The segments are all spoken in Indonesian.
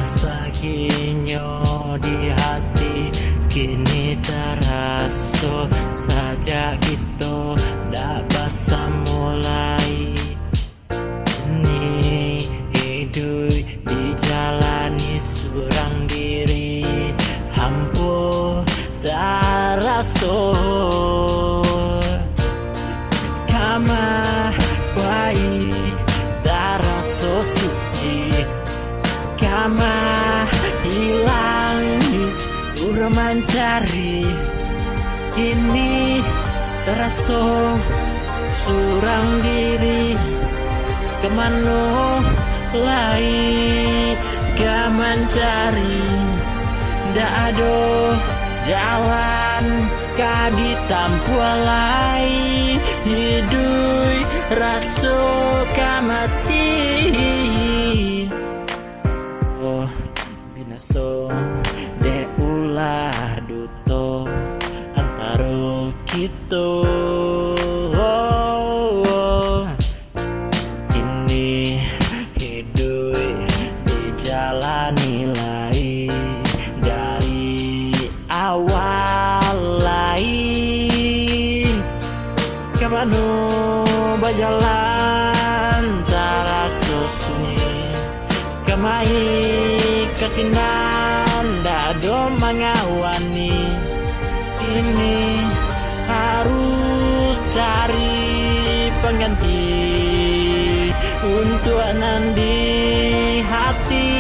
Sakitnya di hati kini terasa saja kita tak bisa mulai. Ini hidup dijalani seorang diri, hampir tak rasa kamar baik, tak rasa suci. Kama hilang urang mencari ini terasa surang diri kemana lagi gak mencari ndak ada jalan gak ditampulai hidup rasa kamati binaso de ulah duto antara kita. Ini hidup dijalani lagi dari awal lagi kemana berjalan terasa sunyi kemai kesinan dado mengawani ini harus cari pengganti untuk nanti hati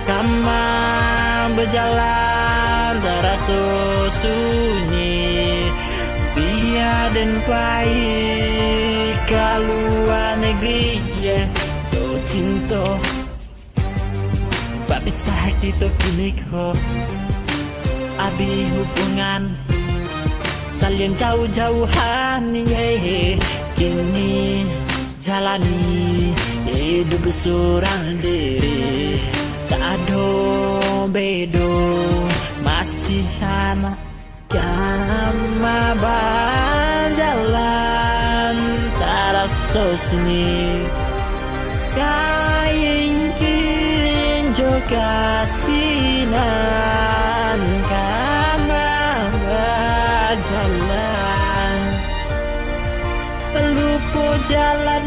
kama berjalan terasa sunyi biar dan baik keluar negeri ya cinta Pak pisah kita kini kok abi hubungan salin jauh-jauhan kini jalani hidup seorang diri tak ada bedo masih anak kama jalan terasa seni kain kinjo kasinan kama jalan lupa jalan